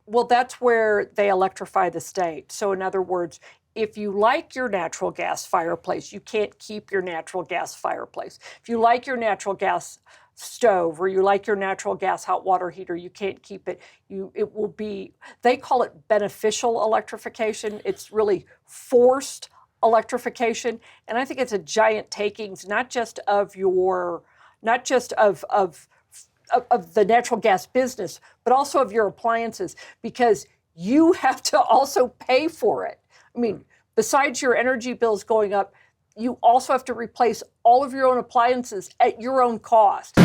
Well, that's where they electrify the state. So in other words, if you like your natural gas fireplace, you can't keep your natural gas fireplace. If you like your natural gas stove or you like your natural gas hot water heater, you can't keep it. It will be, they call it beneficial electrification. It's really forced electrification. And I think it's a giant takings, not just of the natural gas business, but also of your appliances, because you have to also pay for it. I mean, besides your energy bills going up, you also have to replace all of your own appliances at your own cost.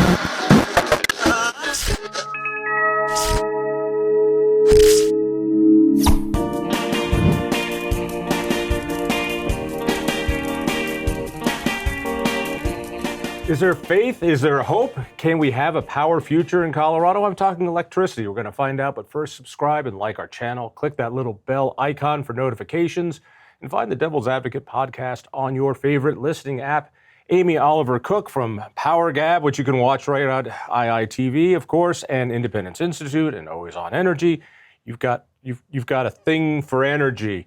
Is there faith? Is there hope? Can we have a power future in Colorado? I'm talking electricity. We're going to find out, but first subscribe and like our channel. Click that little bell icon for notifications and find the Devil's Advocate podcast on your favorite listening app. Amy Oliver Cooke from Power Gab, which you can watch right on IITV, of course, and Independence Institute and Always On Energy. You've got a thing for energy.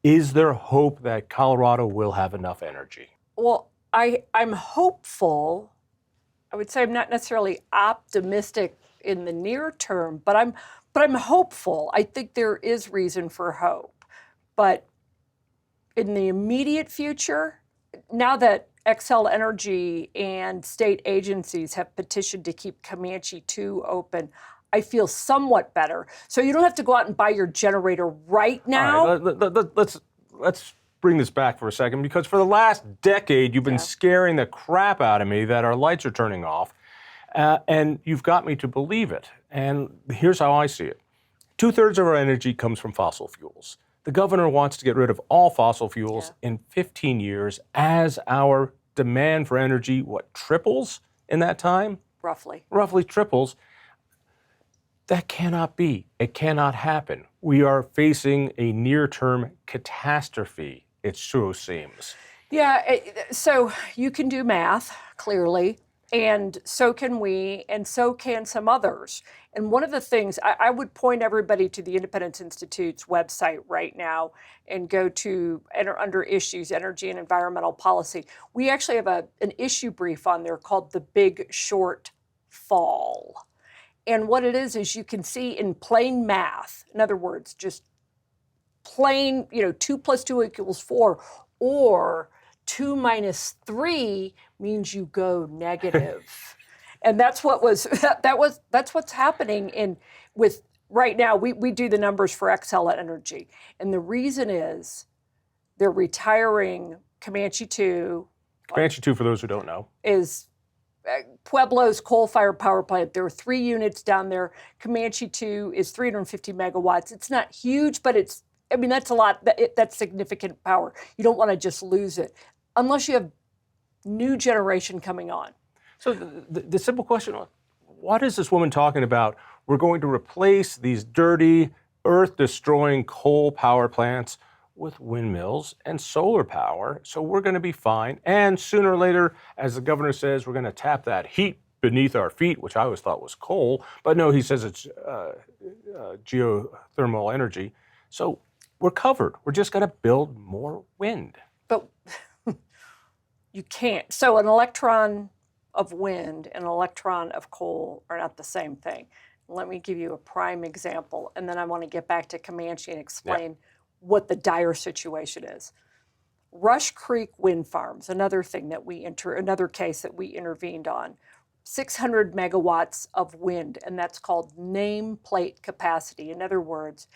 Is there hope that Colorado will have enough energy? Well, I'm hopeful. I would say I'm not necessarily optimistic in the near term, but I'm hopeful. I think there is reason for hope. But in the immediate future, now that Xcel Energy and state agencies have petitioned to keep Comanche 2 open, I feel somewhat better. So you don't have to go out and buy your generator right now. All right, let's bring this back for a second, because for the last decade, you've been scaring the crap out of me that our lights are turning off, and you've got me to believe it. And here's how I see it. 2/3 of our energy comes from fossil fuels. The governor wants to get rid of all fossil fuels in 15 years as our demand for energy, triples in that time? Roughly triples. That cannot be. It cannot happen. We are facing a near-term catastrophe, it sure seems. Yeah, so you can do math, clearly, and so can we, and so can some others. And one of the things, I would point everybody to the Independence Institute's website right now and go to, under issues, energy and environmental policy. We actually have an issue brief on there called The Big Shortfall. And what it is you can see in plain math, in other words, just plain, 2 + 2 = 4, or 2 - 3 means you go negative. And that's what's happening with right now. We do the numbers for Xcel Energy. And the reason is they're retiring Comanche 2. Comanche 2, for those who don't know, is Pueblo's coal-fired power plant. There are 3 units down there. Comanche 2 is 350 megawatts. It's not huge, but that's a lot. That's significant power. You don't want to just lose it unless you have new generation coming on. So the simple question, what is this woman talking about? We're going to replace these dirty, earth-destroying coal power plants with windmills and solar power, so we're going to be fine. And sooner or later, as the governor says, we're going to tap that heat beneath our feet, which I always thought was coal. But no, he says it's geothermal energy. So we're covered. We're just going to build more wind. But you can't. So an electron of wind and an electron of coal are not the same thing. Let me give you a prime example, and then I want to get back to Comanche and explain what the dire situation is. Rush Creek Wind Farms, another case that we intervened on. 600 megawatts of wind, and that's called nameplate capacity. In other words,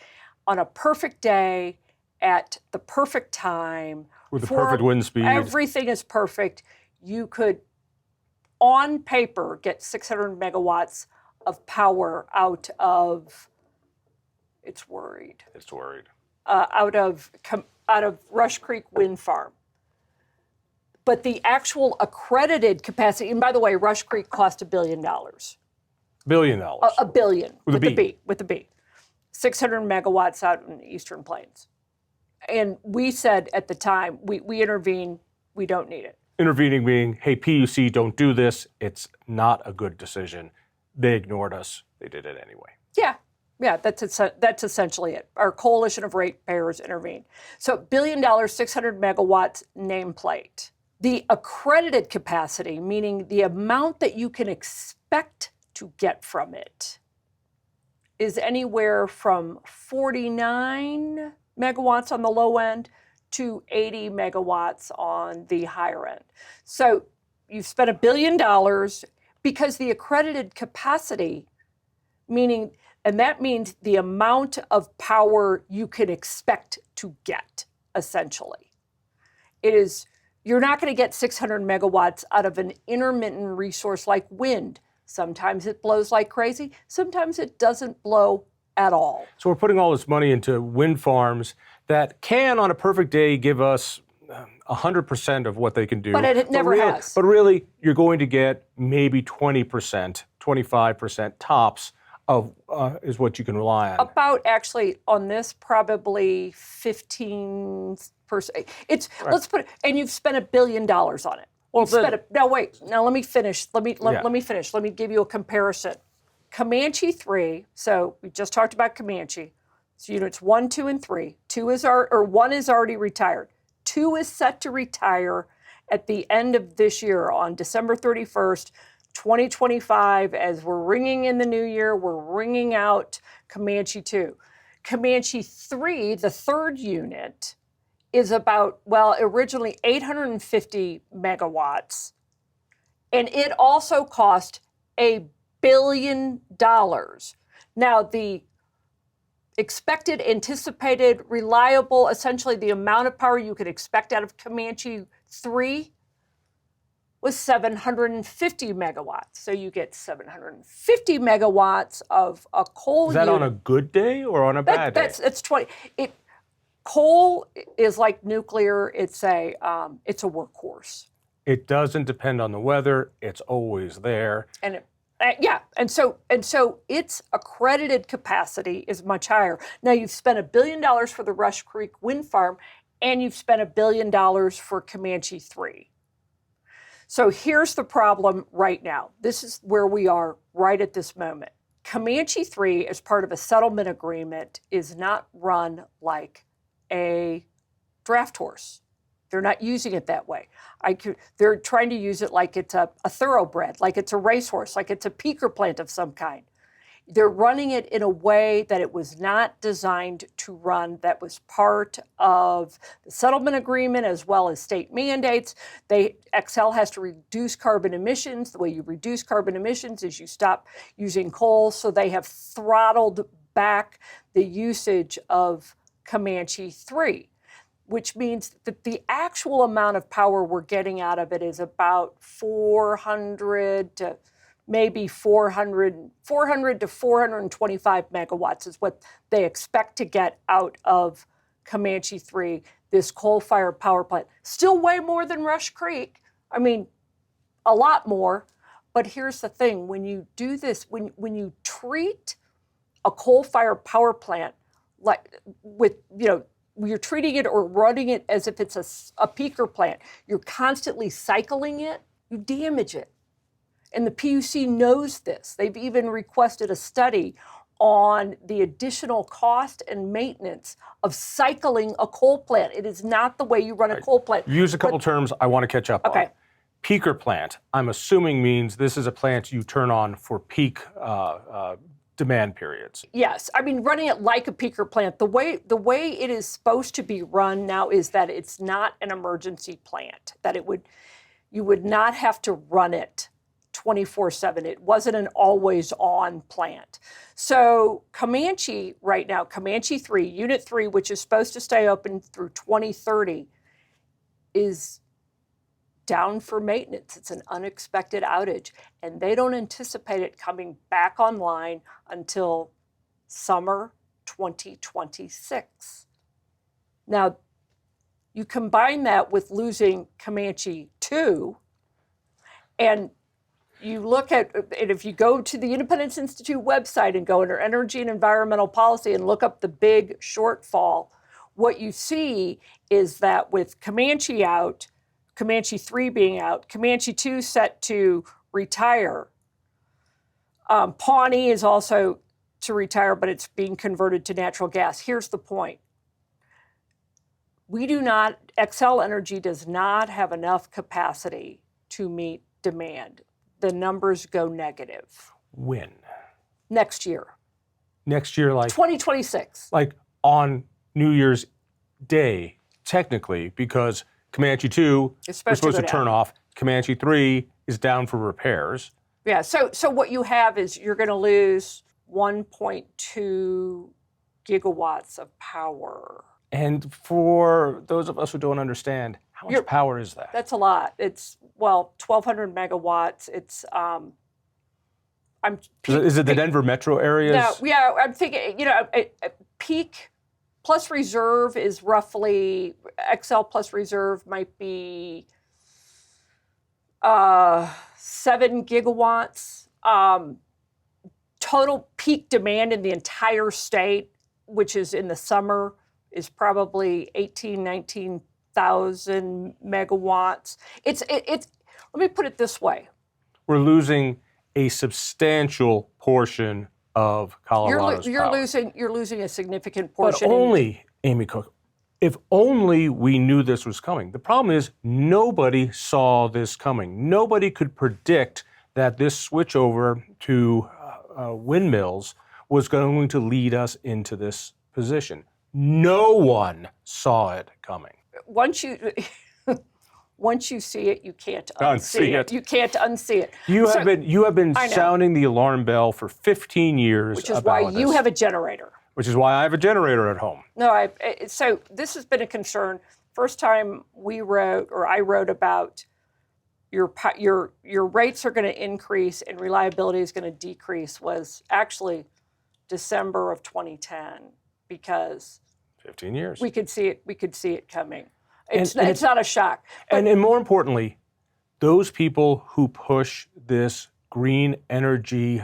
on a perfect day, at the perfect time, with the perfect wind speed, everything is perfect, you could, on paper, get 600 megawatts of power out of, out of Rush Creek Wind Farm. But the actual accredited capacity, and by the way, Rush Creek cost $1 billion. $1 billion. A billion. With a B. With a B. 600 megawatts out in the Eastern Plains. And we said at the time, we intervened, we don't need it. Intervening being, hey, PUC, don't do this. It's not a good decision. They ignored us. They did it anyway. Yeah. Yeah, that's essentially it. Our coalition of ratepayers intervened. So $1 billion, 600 megawatts nameplate. The accredited capacity, meaning the amount that you can expect to get from it, is anywhere from 49 megawatts on the low end to 80 megawatts on the higher end. So you've spent $1 billion because the accredited capacity, meaning, and that means the amount of power you can expect to get, essentially. You're not going to get 600 megawatts out of an intermittent resource like wind. Sometimes it blows like crazy. Sometimes it doesn't blow at all. So we're putting all this money into wind farms that can, on a perfect day, give us 100% of what they can do. But it never has. But really, you're going to get maybe 20%, 25% tops of is what you can rely on. About, actually, on this, probably 15%. Let's put it, and you've spent $1 billion on it. Well, now wait. Now let me finish. Let me finish. Let me give you a comparison. Comanche 3. So we just talked about Comanche. So units 1, 2, and 3. 1 is already retired. 2 is set to retire at the end of this year on December 31st, 2025. As we're ringing in the new year, we're ringing out Comanche 2. Comanche 3, the third unit, is about, originally 850 megawatts. And it also cost $1 billion. Now, the expected, anticipated, reliable, essentially the amount of power you could expect out of Comanche 3 was 750 megawatts. So you get 750 megawatts of a coal unit. Is that unit. on a good day or on a bad day? It's 20. Coal is like nuclear. It's a workhorse. It doesn't depend on the weather. It's always there. And and so its accredited capacity is much higher. Now you've spent $1 billion for the Rush Creek wind farm, and you've spent $1 billion for Comanche 3. So here's the problem right now. This is where we are right at this moment. Comanche 3, as part of a settlement agreement, is not run like a draft horse. They're not using it that way. They're trying to use it like it's a thoroughbred, like it's a racehorse, like it's a peaker plant of some kind. They're running it in a way that it was not designed to run, that was part of the settlement agreement as well as state mandates. Xcel has to reduce carbon emissions. The way you reduce carbon emissions is you stop using coal. So they have throttled back the usage of Comanche 3, which means that the actual amount of power we're getting out of it is about 400 to maybe 400 to 425 megawatts is what they expect to get out of Comanche 3, this coal-fired power plant. Still way more than Rush Creek. I mean, a lot more. But here's the thing. When you do this, when you treat a coal-fired power plant like you're treating it or running it as if it's a peaker plant, you're constantly cycling it, you damage it. And the PUC knows this. They've even requested a study on the additional cost and maintenance of cycling a coal plant. It is not the way you run a coal plant. Use a couple terms I want to catch up on. Peaker plant, I'm assuming means this is a plant you turn on for peak demand periods. Yes, I mean, running it like a peaker plant, the way it is supposed to be run now is that it's not an emergency plant, that you would not have to run it 24/7. It wasn't an always-on plant. So Comanche right now, Comanche 3, Unit 3, which is supposed to stay open through 2030, is down for maintenance. It's an unexpected outage, and they don't anticipate it coming back online until summer 2026. Now, you combine that with losing Comanche 2, and you look at, and if you go to the Independence Institute website and go under Energy and Environmental Policy and look up the big shortfall, what you see is that with Comanche out, Comanche 3 being out, Comanche 2 set to retire. Pawnee is also to retire, but it's being converted to natural gas. Here's the point. Xcel Energy does not have enough capacity to meet demand. The numbers go negative. When? Next year. Next year, like 2026. Like on New Year's Day, technically, because Comanche 2 is supposed to turn off. Comanche 3 is down for repairs. Yeah, so what you have is you're going to lose 1.2 gigawatts of power. And for those of us who don't understand, how much power is that? That's a lot. It's, 1,200 megawatts. It's, is it the Denver metro areas? No, yeah, I'm thinking, peak plus reserve is roughly, Xcel plus reserve might be 7 gigawatts. Total peak demand in the entire state, which is in the summer, is probably 19,000 megawatts. Let me put it this way. We're losing a substantial portion of Colorado's power. You're losing a significant portion. But only, Amy Cooke, if only we knew this was coming. The problem is nobody saw this coming. Nobody could predict that this switch over to windmills was going to lead us into this position. No one saw it coming. Once you see it, you can't unsee it. You can't unsee it. You have been sounding the alarm bell for 15 years. Which is why you have a generator. Which is why I have a generator at home. No, so this has been a concern. First time I wrote about your rates are going to increase and reliability is going to decrease was actually December of 2010 because 15 years. We could see it coming. It's not a shock. And more importantly, those people who push this green energy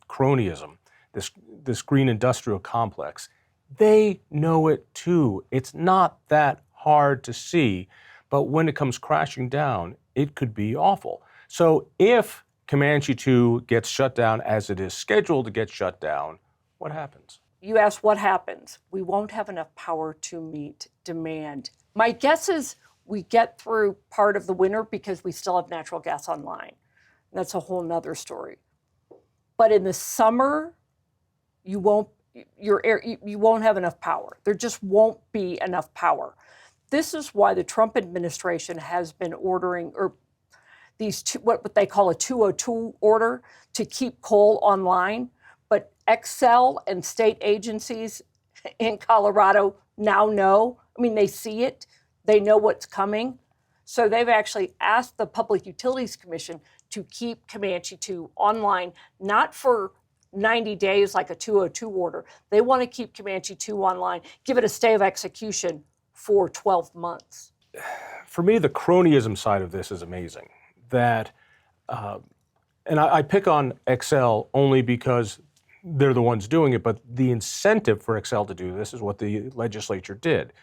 cronyism, this green industrial complex, they know it too. It's not that hard to see, but when it comes crashing down, it could be awful. So if Comanche 2 gets shut down as it is scheduled to get shut down, what happens? You asked what happens. We won't have enough power to meet demand. My guess is we get through part of the winter because we still have natural gas online. And that's a whole nother story. But in the summer, you won't have enough power. There just won't be enough power. This is why the Trump administration has been ordering what they call a 202 order to keep coal online. But Xcel and state agencies in Colorado now know. I mean, they see it. They know what's coming. So they've actually asked the Public Utilities Commission to keep Comanche 2 online, not for 90 days like a 202 order. They want to keep Comanche 2 online, give it a stay of execution for 12 months. For me, the cronyism side of this is amazing. That, and I pick on Xcel only because they're the ones doing it, but the incentive for Xcel to do this is what the legislature did.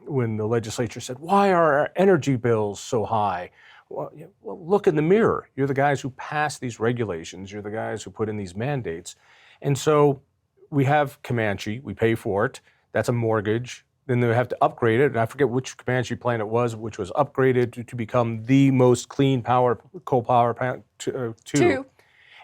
When the legislature said, why are our energy bills so high? Well, look in the mirror. You're the guys who pass these regulations. You're the guys who put in these mandates. And so we have Comanche. We pay for it. That's a mortgage. Then they have to upgrade it. And I forget which Comanche plant it was, which was upgraded to become the most clean coal power plant two.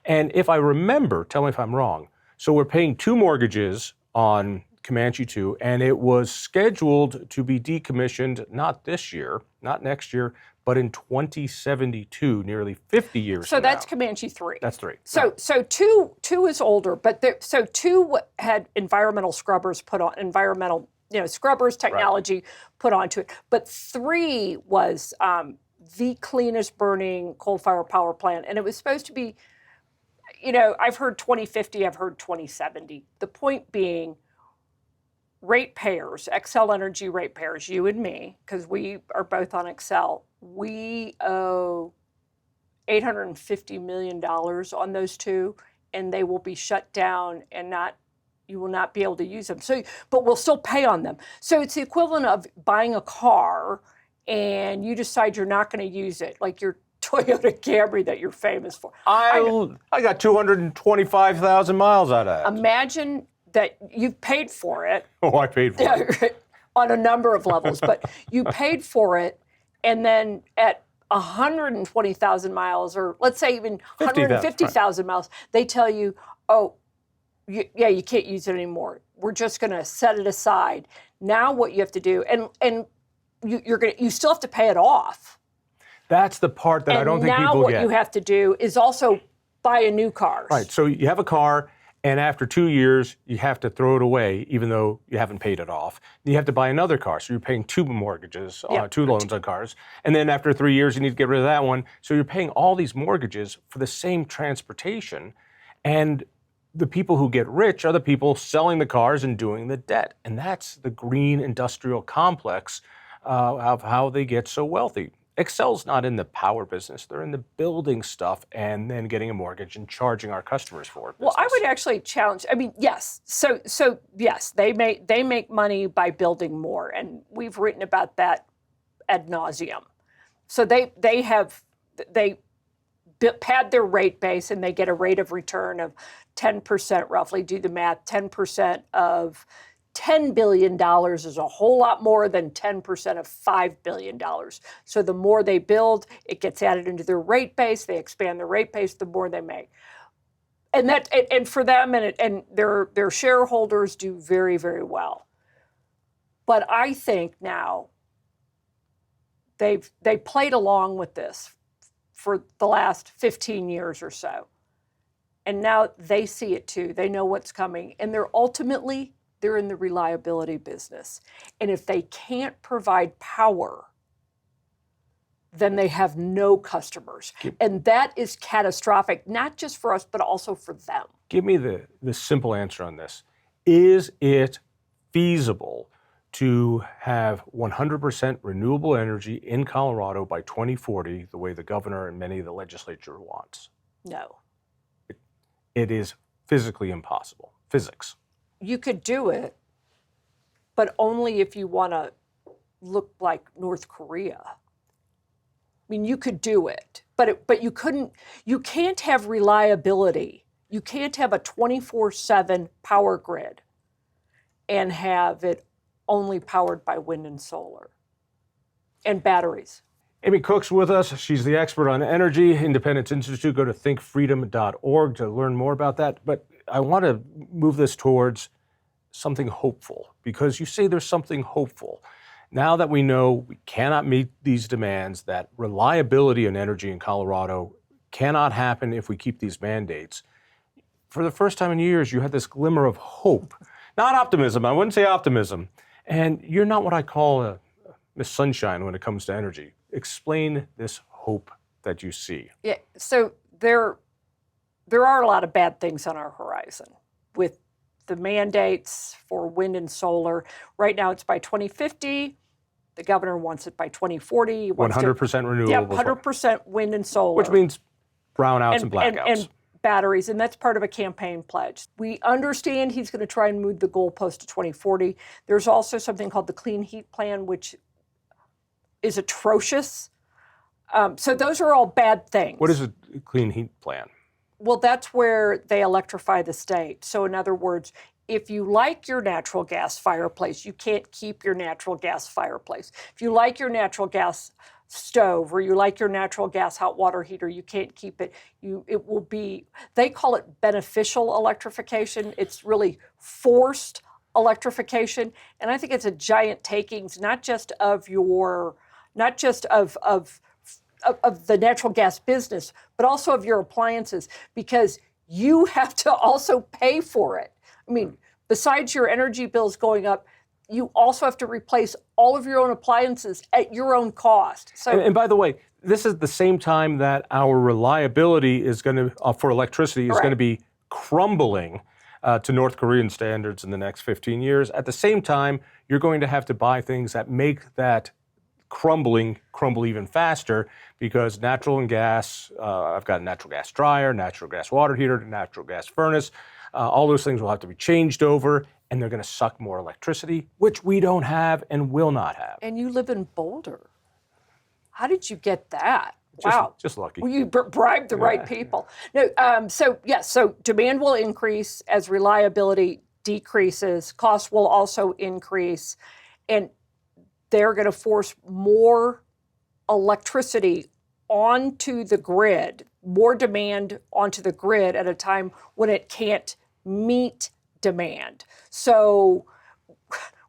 And if I remember, tell me if I'm wrong, so we're paying 2 mortgages on Comanche 2, and it was scheduled to be decommissioned not this year, not next year, but in 2072, nearly 50 years So from that's now. Comanche 3. That's 3. So 2 is older, but 2 had environmental scrubbers put on, scrubbers technology put onto it. But 3 was the cleanest burning coal-fired power plant, and it was supposed to be, I've heard 2050, I've heard 2070. The point being, ratepayers, Xcel Energy ratepayers, you and me, because we are both on Xcel, we owe $850 million on those 2, and they will be shut down and you will not be able to use them. So, but we'll still pay on them. So it's the equivalent of buying a car and you decide you're not going to use it. Like your Toyota Camry that you're famous for. I got 225,000 miles out of that. Imagine that you paid for it. Oh, I paid for it. On a number of levels, but you paid for it, and then at 120,000 miles, or let's say even 150,000 miles, they tell you, oh, you can't use it anymore. We're just going to set it aside. Now what you have to do, and you still have to pay it off. That's the part that I don't think people get. Now what you have to do is also buy a new car. Right, so you have a car, and after 2 years, you have to throw it away, even though you haven't paid it off. You have to buy another car, so you're paying 2 mortgages, 2 loans on cars. And then after 3 years, you need to get rid of that one. So you're paying all these mortgages for the same transportation. And the people who get rich are the people selling the cars and doing the debt. And that's the green industrial complex of how they get so wealthy. Excel's not in the power business. They're in the building stuff and then getting a mortgage and charging our customers for it. Well, I would actually challenge, I mean, yes. So yes, they make money by building more. And we've written about that ad nauseum. So they pad their rate base and they get a rate of return of 10% roughly. Do the math, 10% of $10 billion is a whole lot more than 10% of $5 billion. So the more they build, it gets added into their rate base. They expand their rate base, the more they make. And for them and their shareholders do very, very well. But I think now they played along with this for the last 15 years or so. And now they see it too. They know what's coming. And they're in the reliability business. And if they can't provide power, then they have no customers. And that is catastrophic, not just for us, but also for them. Give me the simple answer on this. Is it feasible to have 100% renewable energy in Colorado by 2040, the way the governor and many of the legislature wants? No. It is physically impossible. Physics. You could do it, but only if you want to look like North Korea. I mean, you could do it, but you couldn't. You can't have reliability. You can't have a 24/7 power grid and have it only powered by wind and solar and batteries. Amy Cooke's with us. She's the expert on energy, Independence Institute. Go to thinkfreedom.org to learn more about that. But I want to move this towards something hopeful, because you say there's something hopeful. Now that we know we cannot meet these demands, that reliability in energy in Colorado cannot happen if we keep these mandates, for the first time in years, you had this glimmer of hope. Not optimism. I wouldn't say optimism. And you're not what I call a Miss Sunshine when it comes to energy. Explain this hope that you see. Yeah, so there are a lot of bad things on our horizon with the mandates for wind and solar. Right now it's by 2050. The governor wants it by 2040. 100% renewable. Yeah, 100% wind and solar. Which means brownouts and blackouts. And batteries, and that's part of a campaign pledge. We understand he's going to try and move the goalpost to 2040. There's also something called the Clean Heat Plan, which is atrocious. So those are all bad things. What is a Clean Heat Plan? Well, that's where they electrify the state. So in other words, if you like your natural gas fireplace, you can't keep your natural gas fireplace. If you like your natural gas stove or you like your natural gas hot water heater, you can't keep it. It will be, they call it beneficial electrification. It's really forced electrification. And I think it's a giant takings, not just of the natural gas business, but also of your appliances, because you have to also pay for it. I mean, besides your energy bills going up, you also have to replace all of your own appliances at your own cost. So, and by the way, this is the same time that our reliability is going to, for electricity, is going to be crumbling to North Korean standards in the next 15 years. At the same time, you're going to have to buy things that make that crumble even faster, because natural and gas, I've got a natural gas dryer, natural gas water heater, natural gas furnace, all those things will have to be changed over, and they're going to suck more electricity, which we don't have and will not have. And you live in Boulder. How did you get that? Wow. Just lucky. Well, you bribed the right people. No, so demand will increase as reliability decreases. Costs will also increase, and they're going to force more electricity onto the grid, more demand onto the grid at a time when it can't meet demand. So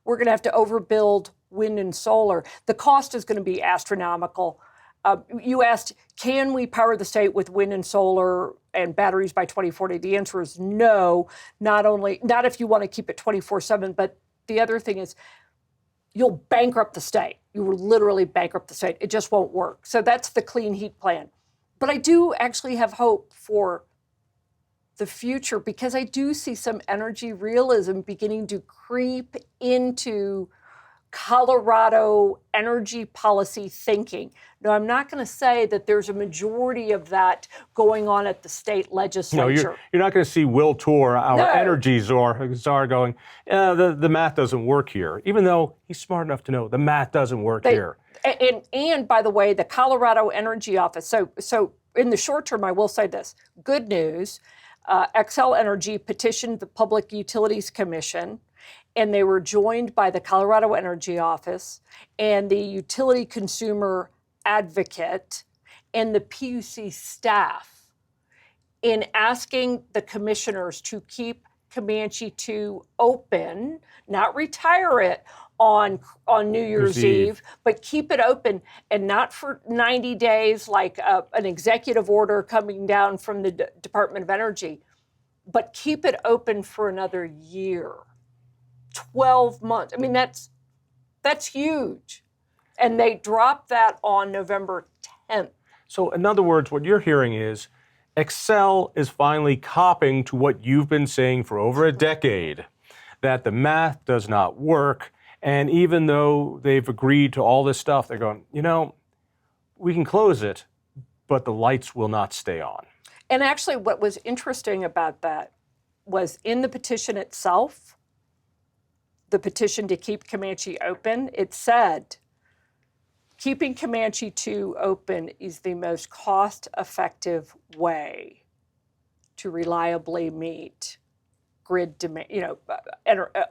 we're going to have to overbuild wind and solar. The cost is going to be astronomical. You asked, can we power the state with wind and solar and batteries by 2040? The answer is no, not if you want to keep it 24/7, but the other thing is you'll bankrupt the state. You will literally bankrupt the state. It just won't work. So that's the clean heat plan. But I do actually have hope for the future because I do see some energy realism beginning to creep into Colorado energy policy thinking. Now, I'm not going to say that there's a majority of that going on at the state legislature. No, you're not going to see Will Tour, our energy czar, going, the math doesn't work here, even though he's smart enough to know the math doesn't work here. And by the way, the Colorado Energy Office, so in the short term, I will say this, good news, Xcel Energy petitioned the Public Utilities Commission, and they were joined by the Colorado Energy Office and the Utility Consumer Advocate and the PUC staff in asking the commissioners to keep Comanche 2 open, not retire it on New Year's Eve, but keep it open, and not for 90 days like an executive order coming down from the Department of Energy, but keep it open for another year. 12 months. I mean, that's huge. And they dropped that on November 10th. So in other words, what you're hearing is Xcel is finally copping to what you've been saying for over a decade, that the math does not work. And even though they've agreed to all this stuff, they're going, we can close it, but the lights will not stay on. And actually, what was interesting about that was in the petition itself, the petition to keep Comanche open, it said, keeping Comanche 2 open is the most cost-effective way to reliably meet grid demand,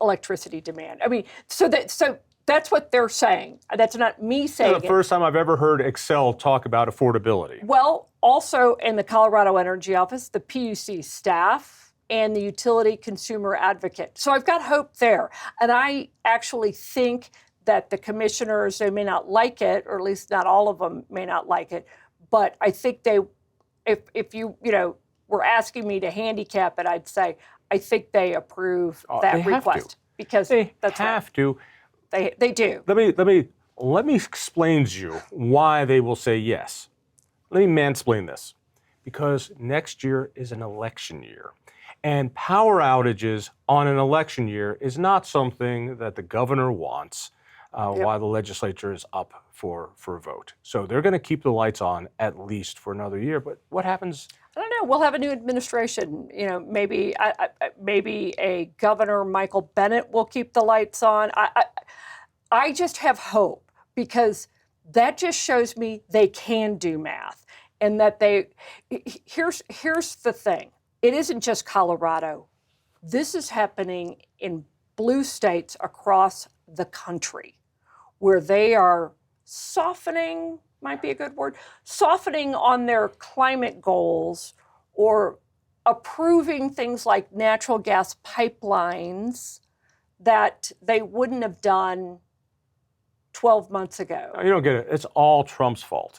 electricity demand. I mean, so that's what they're saying. That's not me saying it. The first time I've ever heard Xcel talk about affordability. Well, also in the Colorado Energy Office, the PUC staff and the Utility Consumer Advocate. So I've got hope there. And I actually think that the commissioners, they may not like it, or at least not all of them may not like it, but I think if you were asking me to handicap it, I'd say I think they approve that request. Because they that's have right. to. They do. Let me explain to you why they will say yes. Let me mansplain this. Because next year is an election year. And power outages on an election year is not something that the governor wants while the legislature is up for a vote. So they're going to keep the lights on at least for another year. But what happens? I don't know. We'll have a new administration. Maybe a Governor Michael Bennet will keep the lights on. I just have hope because that just shows me they can do math, and that here's the thing. It isn't just Colorado. This is happening in blue states across the country where they are softening, might be a good word, softening on their climate goals or approving things like natural gas pipelines that they wouldn't have done 12 months ago. No, you don't get it. It's all Trump's fault.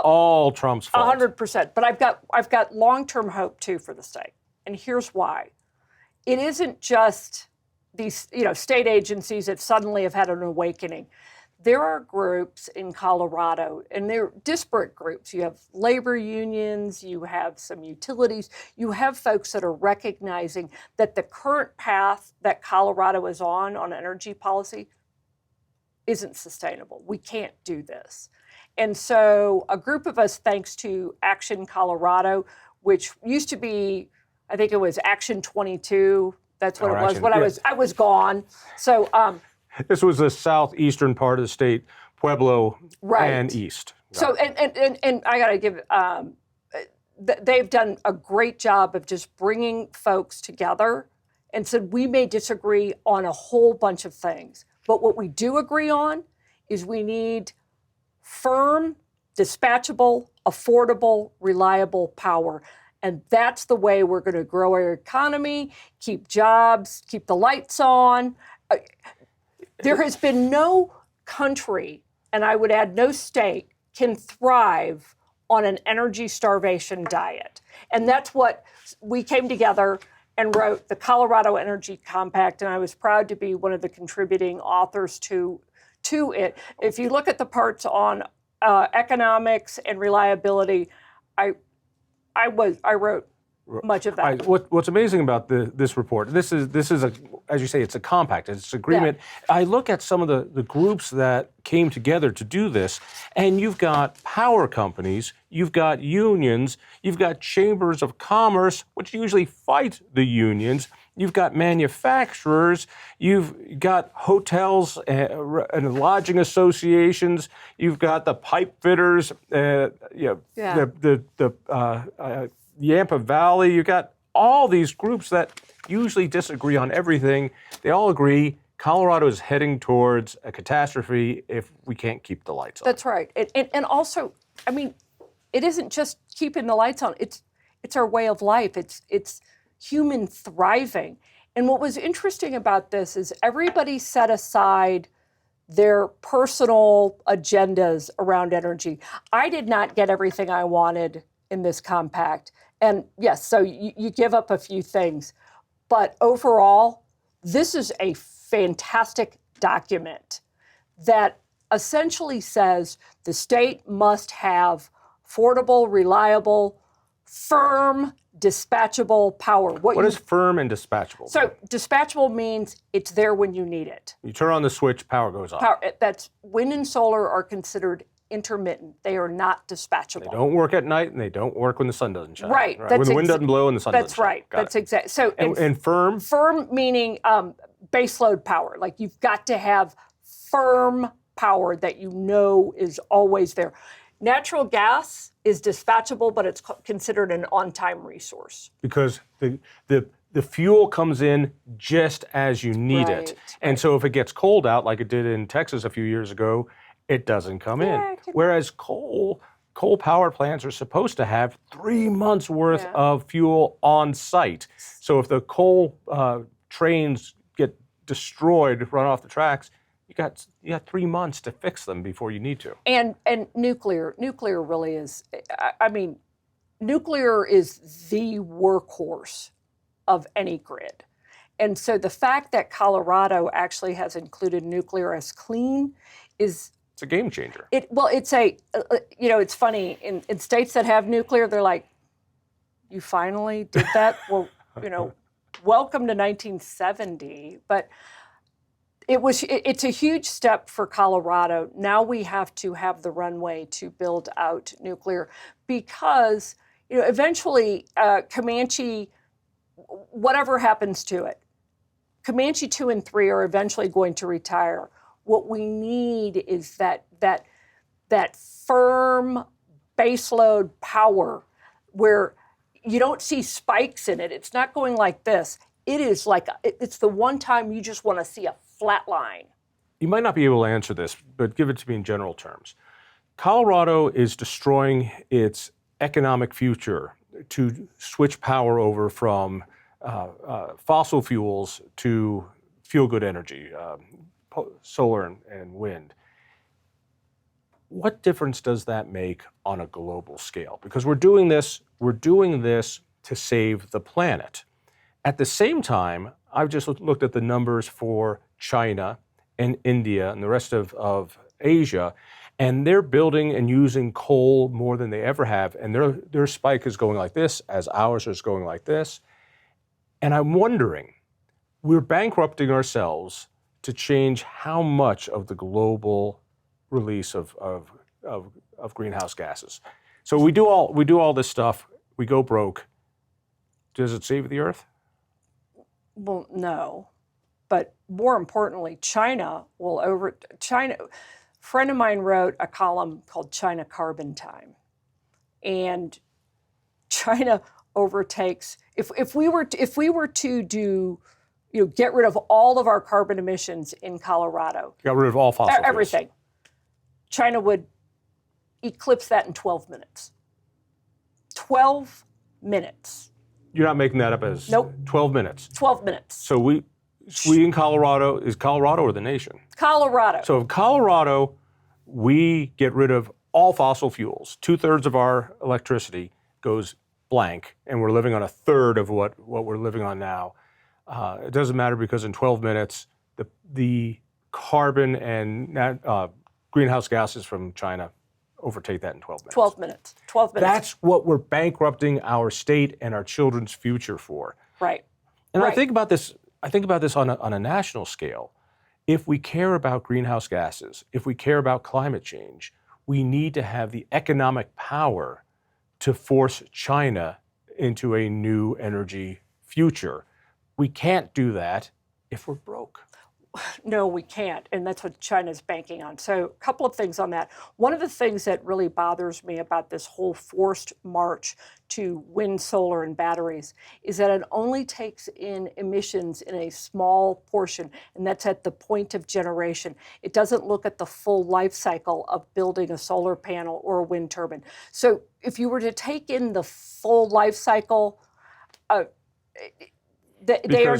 All Trump's fault. 100%. But I've got long-term hope too for the state, and here's why. It isn't just these state agencies that suddenly have had an awakening. There are groups in Colorado, and they're disparate groups. You have labor unions, you have some utilities, you have folks that are recognizing that the current path that Colorado is on energy policy isn't sustainable. We can't do this. And so a group of us, thanks to Action Colorado, which used to be, I think it was Action 22. That's what it was when I was gone. So this was the southeastern part of the state, Pueblo and east. So, and I got to give, they've done a great job of just bringing folks together and said we may disagree on a whole bunch of things, but what we do agree on is we need firm, dispatchable, affordable, reliable power. And that's the way we're going to grow our economy, keep jobs, keep the lights on. There has been no country, and I would add no state, can thrive on an energy starvation diet. And that's what we came together and wrote the Colorado Energy Compact, and I was proud to be one of the contributing authors to it. If you look at the parts on economics and reliability, I wrote much of that. What's amazing about this report, this is a, as you say, it's a compact, it's an agreement. Yeah. I look at some of the groups that came together to do this, and you've got power companies, you've got unions, you've got chambers of commerce, which usually fight the unions, you've got manufacturers, you've got hotels and lodging associations, you've got the pipe fitters, Yampa Valley, you got all these groups that usually disagree on everything. They all agree Colorado is heading towards a catastrophe if we can't keep the lights on. That's right. And also, I mean, it isn't just keeping the lights on. It's our way of life. It's human thriving. And what was interesting about this is everybody set aside their personal agendas around energy. I did not get everything I wanted in this compact. And yes, so you give up a few things. But overall, this is a fantastic document that essentially says the state must have affordable, reliable, firm, dispatchable power. What is firm and dispatchable? So dispatchable means it's there when you need it. You turn on the switch, power goes off. That's wind and solar are considered intermittent. They are not dispatchable. They don't work at night, and they don't work when the sun doesn't shine. Right. When the wind doesn't blow and the sun doesn't shine. That's right. That's exactly. So and firm? Firm meaning baseload power. Like you've got to have firm power that you know is always there. Natural gas is dispatchable, but it's considered an on-time resource. Because the fuel comes in just as you need it. And so if it gets cold out, like it did in Texas a few years ago, it doesn't come in. Whereas coal power plants are supposed to have 3 months worth of fuel on site. So if the coal trains get destroyed, run off the tracks, you got 3 months to fix them before you need to. And nuclear really is, I mean, nuclear is the workhorse of any grid. And so the fact that Colorado actually has included nuclear as clean is... It's a game changer. It's funny, in states that have nuclear, they're like, you finally did that? Well, welcome to 1970. But it's a huge step for Colorado. Now we have to have the runway to build out nuclear because, eventually Comanche, whatever happens to it, Comanche 2 and 3 are eventually going to retire. What we need is that firm baseload power where you don't see spikes in it. It's not going like this. It is like, it's the one time you just want to see a flat line. You might not be able to answer this, but give it to me in general terms. Colorado is destroying its economic future to switch power over from fossil fuels to feel-good energy, solar and wind. What difference does that make on a global scale? Because we're doing this to save the planet. At the same time, I've just looked at the numbers for China and India and the rest of Asia, and they're building and using coal more than they ever have, and their spike is going like this as ours is going like this. And I'm wondering, we're bankrupting ourselves to change how much of the global release of greenhouse gases. So we do all this stuff, we go broke. Does it save the earth? Well, no. But more importantly, China friend of mine wrote a column called China Carbon Time. And China overtakes, if we were to do, get rid of all of our carbon emissions in Colorado. Got rid of all fossil fuels. Everything. China would eclipse that in 12 minutes. 12 minutes. You're not making that up as Nope. 12 minutes. 12 minutes. So we in Colorado, is Colorado or the nation? Colorado. So in Colorado, we get rid of all fossil fuels. 2/3 of our electricity goes blank, and we're living on a third of what we're living on now. It doesn't matter because in 12 minutes, the carbon and greenhouse gases from China overtake that in 12 minutes. 12 minutes. 12 minutes. That's what we're bankrupting our state and our children's future for. Right. And Right. I think about this on a national scale. If we care about greenhouse gases, if we care about climate change, we need to have the economic power to force China into a new energy future. We can't do that if we're broke. No, we can't. And that's what China's banking on. So a couple of things on that. One of the things that really bothers me about this whole forced march to wind, solar, and batteries is that it only takes in emissions in a small portion, and that's at the point of generation. It doesn't look at the full life cycle of building a solar panel or a wind turbine. So if you were to take in the full life cycle, they are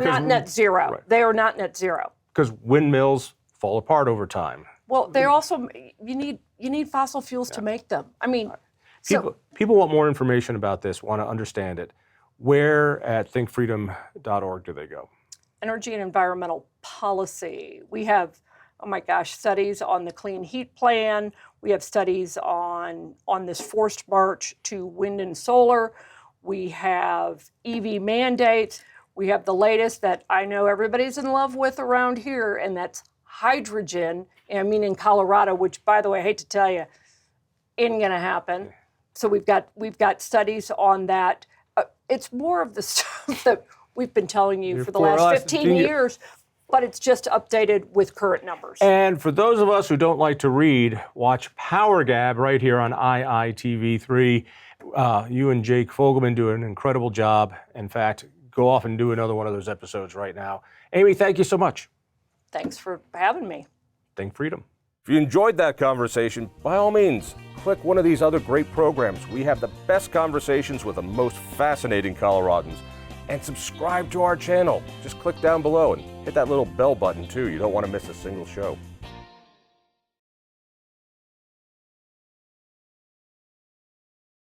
not net zero. Right. They are not net zero. Because windmills fall apart over time. Well, they also you need fossil fuels to make them. I mean, People want more information about this, want to understand it. Where at thinkfreedom.org do they go? Energy and environmental policy. We have, oh my gosh, studies on the clean heat plan. We have studies on this forced march to wind and solar. We have EV mandates. We have the latest that I know everybody's in love with around here, and that's hydrogen. And I mean in Colorado, which, by the way, I hate to tell you, ain't going to happen. So we've got studies on that. It's more of the stuff that we've been telling you for the last 15 years, but it's just updated with current numbers. And for those of us who don't like to read, watch Power Gab right here on IITV3. You and Jake Fogelman do an incredible job. In fact, go off and do another one of those episodes right now. Amy, thank you so much. Thanks for having me. Think Freedom. If you enjoyed that conversation, by all means, click one of these other great programs. We have the best conversations with the most fascinating Coloradans. And subscribe to our channel. Just click down below and hit that little bell button too. You don't want to miss a single show.